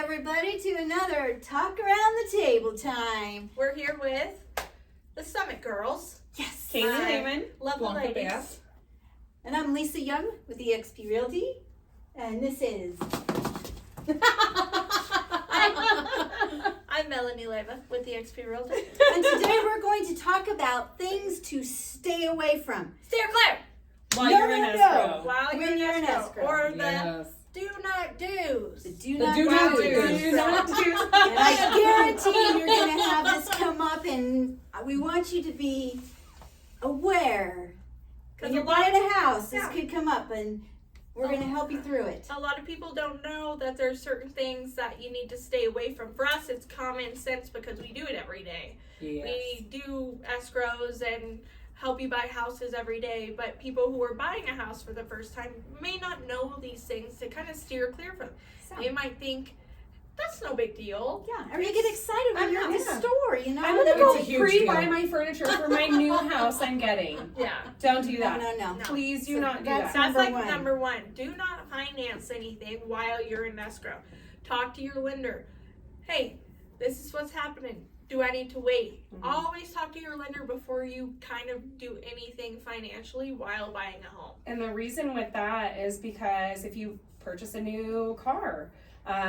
everybody, to another Talk Around the Table time. We're here with the Summit Girls. Yes. Kaylee Lamon. Lovely ladies. And I'm Lisa Young with EXP Realty. And this is... I'm Melanie Leva with the EXP Realty. And today we're going to talk about things to stay away from. Steer clear! While you're in escrow. While When you're in escrow. Or Yes. the do not do's. The do The not do not do's. do. Do not do. And I guarantee you're going to have this come up, and we want you to be aware. When you're buying a house, this could come up, and we're going to help you through it. A lot of people don't know that there's certain things that you need to stay away from. For us, it's common sense because we do it every day. Yes. We do escrows and help you buy houses every day, but people who are buying a house for the first time may not know these things to kind of steer clear from. They might think, that's no big deal. Yeah, or you get excited when you're at the store, you know? I'm gonna go It's a huge pre-buy deal. my furniture for my new house I'm getting. Yeah. Don't do that. No. No. Please do not do That's that. That's like Number one. number one. Do not finance anything while you're in escrow. Talk to your lender. Hey, this is what's happening. Do I need to wait? Mhm. Always talk to your lender before you kind of do anything financially while buying a home. And the reason with that is because if you purchase a new car,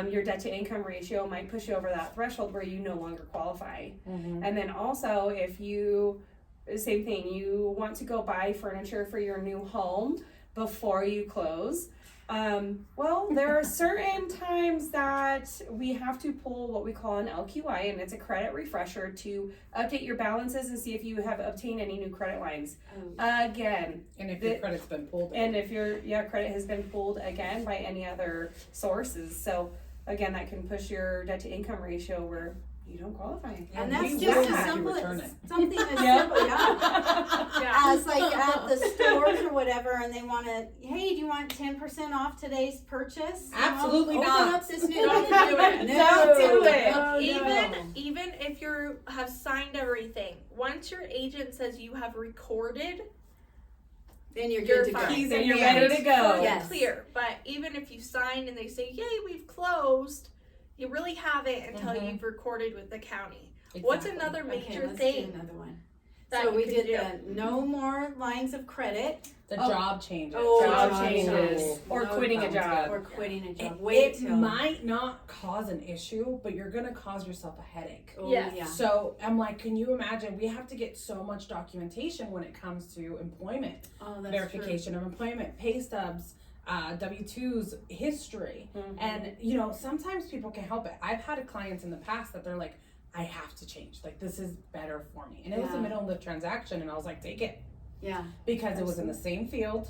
your debt to income ratio might push you over that threshold where you no longer qualify. Mm-hmm. And then also if you, same thing, you want to go buy furniture for your new home before you close. Well, there are certain times that we have to pull what we call an LQI, and it's a credit refresher to update your balances and see if you have obtained any new credit lines. Again, And if your credit's been pulled. and if your credit has been pulled again by any other sources. So again, that can push your debt to income ratio where you don't qualify. And we that's will just as have you simple return as it. something as Yeah. simple, yeah. Yeah. As like at the stores or whatever, and they want to, hey, do you want 10% off today's purchase? You know, Absolutely open not. up this new Don't window. do it. No. Don't do it. Oh, Even if you have signed everything, once your agent says you have recorded, Then you're You're good to go. fine. Then you're ready to go. Yes. clear. But even if you sign and they say, "Yay, we've closed," you really haven't until Mhm. you've recorded with the county. What's Exactly. another Okay, major let's thing do another one. that So you we can did do? the no more lines of credit The Oh. job changes. Oh, Job job changes changes. or No quitting a sounds job. or quitting a job. It, Wait it till. might not cause an issue, but you're gonna cause yourself a headache. Oh, Yes. yeah. So I'm like, can you imagine? We have to get so much documentation when it comes to employment, Oh, that's verification of employment, pay stubs, W-2s, history. Mhm. And, you know, sometimes people can help it. I've had clients in the past that they're like, I have to change. Like, this is better for me. And it was the Yeah. middle of the transaction, and I was like, take it. true. Yeah. Because it was in the same field.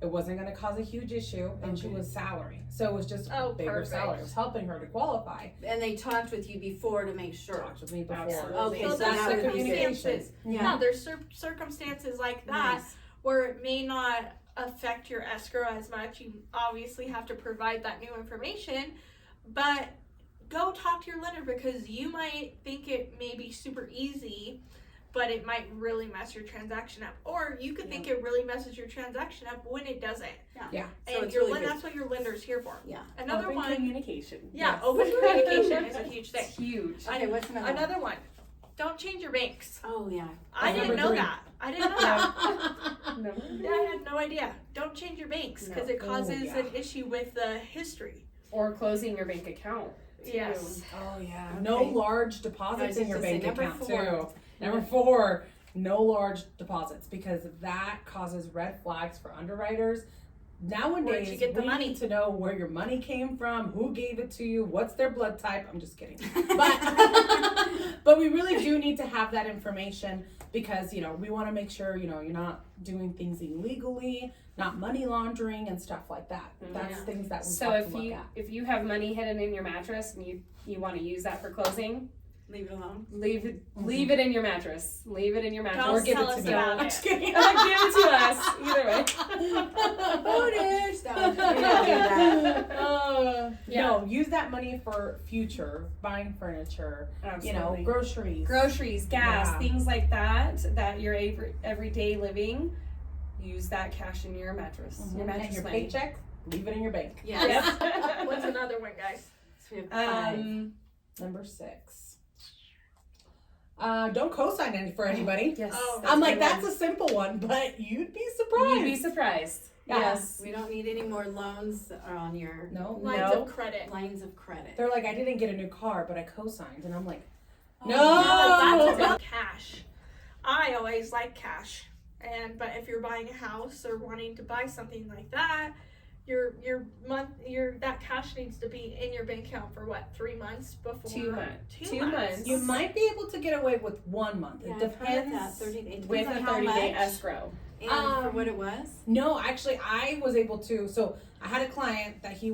It wasn't going to cause a huge issue, and she Okay. was salary. So it was just Oh, a bigger perfect. salary. It was helping her to qualify. And they talked with you before to make sure. Talked with me before. Absolutely. Okay, So so that's that the would be good. circumstances. Yeah. No, there's circumstances like that Nice. where it may not affect your escrow as much. You obviously have to provide that new information, but go talk to your lender because you might think it may be super easy, but it might really mess your transaction up. Or you could think it really messes your transaction up when it doesn't. Yeah. So And it's your really good. that's what your lender's here for. Yeah. Another Open one, communication. yeah, Yes. open communication is a huge thing. It's huge. Okay, what's another one? Another one, don't change your banks. Oh, yeah. I That's didn't know number that. I didn't know that. No. Yeah, I had no idea. Don't change your banks because No. it causes yeah. an issue with the history. Or closing your bank account. too. Yes. Oh, yeah. Okay. No large I deposits was in just your gonna say, bank number account, 4. too. Number 4, no large deposits because that causes red flags for underwriters. Nowadays, Where'd you get the we money? need to know where your money came from, who gave it to you, what's their blood type. I'm just kidding. But we really do need to have that information because, you know, we want to make sure, you know, you're not doing things illegally, not money laundering and stuff like that. That's Yeah. things that we So have if to look you at. if you have money hidden in your mattress and you want to use that for closing, Leave it alone. leave it in your mattress. Leave it in your mattress. Don't Or give tell it us to me. about I'm it. just kidding. Give it to us. Either way. Bonus! No, we don't do that. Yeah. No, use that money for future, buying furniture, you know, Absolutely. groceries. Groceries, gas, Yeah. things like that your everyday living. Use that cash in your mattress. Your And mattress your money. paycheck, leave it in your bank. Yes. What's another one, guys? We have 5. Number 6. Don't co-sign any for anybody. Yes. Oh, I'm like, a good that's a simple one, but you'd be surprised. You'd be surprised. Yeah. Yes. We don't need any more loans on your No. Lines No. of credit. lines of credit. They're like, I didn't get a new car, but I co-signed. And I'm like, Oh, no. That's about cash. I always like cash. But if you're buying a house or wanting to buy something like that, that cash needs to be in your bank account for what, 3 months before? 2 months. 2 2 months. You might be able to get away with 1 month. Yeah, It I've heard of that. depends. 30 days. With a Depends on how 30-day much escrow. and for what it was. No, actually, I was able to. So I had a client that he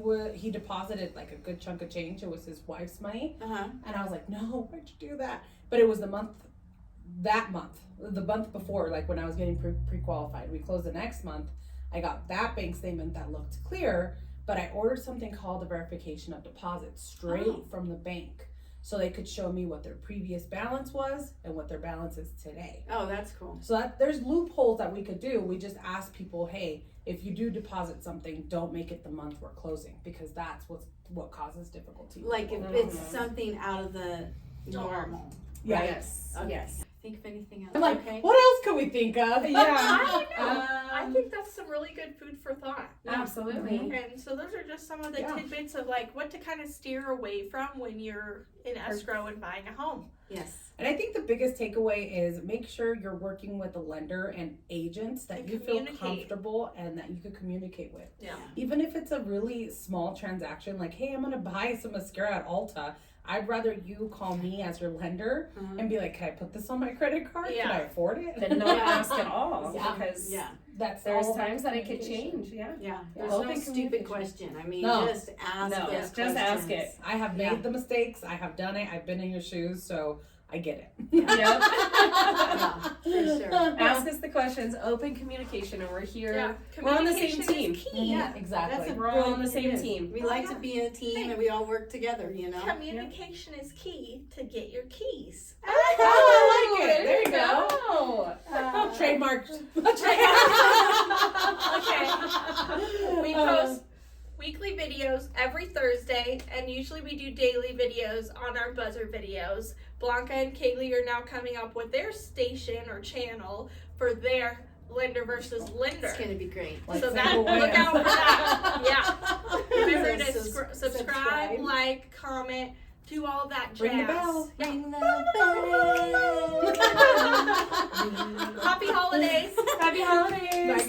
deposited like a good chunk of change. It was his wife's money, and I was like, no, why'd you do that? But it was the month before, like when I was getting pre-qualified. We closed the next month. I got that bank statement that looked clear, but I ordered something called a verification of deposit straight from the bank, so they could show me what their previous balance was and what their balance is today. Oh, that's cool. So there's loopholes that we could do. We just ask people, hey, if you do deposit something, don't make it the month we're closing, because that's what causes difficulty. Like if it's something out of the normal. Yeah. Yes. Okay. Yes. Think of anything else. I'm like, okay. what else could we think of? Yeah. I don't know. I think that's some really good food for thought. Absolutely. And so those are just some of the Yeah. tidbits of like what to kind of steer away from when you're in escrow and buying a home. Yes. And I think the biggest takeaway is make sure you're working with a lender and agents that And you feel communicate. comfortable and that you could communicate with. Yeah. Even if it's a really small transaction, like, hey, I'm gonna buy some mascara at Ulta. I'd rather you call me as your lender and be like, can I put this on my credit card? Yeah. Can I afford it? Then not ask at all, Yeah. because Yeah. That's there's all times that it could communication. change. Yeah. Yeah. Yeah. There's Open no stupid communication. question. I mean, No. just ask No. those Just questions. ask it. I have made Yeah. the mistakes. I have done it. I've been in your shoes, so I get it. Yep. Yeah, for sure. Ask us the questions. Open communication, and we're here. Yeah. We're on the same Communication team. is key. Yeah. Exactly. That's a We're all on the it same is. team. We like to be a team and we all work together, you know? Communication is key to get your keys. Oh, I like it. There you go. go. Trademark. Okay. We post weekly videos every Thursday, and usually we do daily videos on our buzzer videos. Blanca and Kaylee are now coming up with their station or channel for their lender versus lender. It's going to be great. Like So that, simple look whales. out for that. Yeah. Remember to So subscribe, like, comment, do all that jazz. Ring the bell. Yeah. Ring the bell. Happy holidays. Happy holidays. Bye, guys.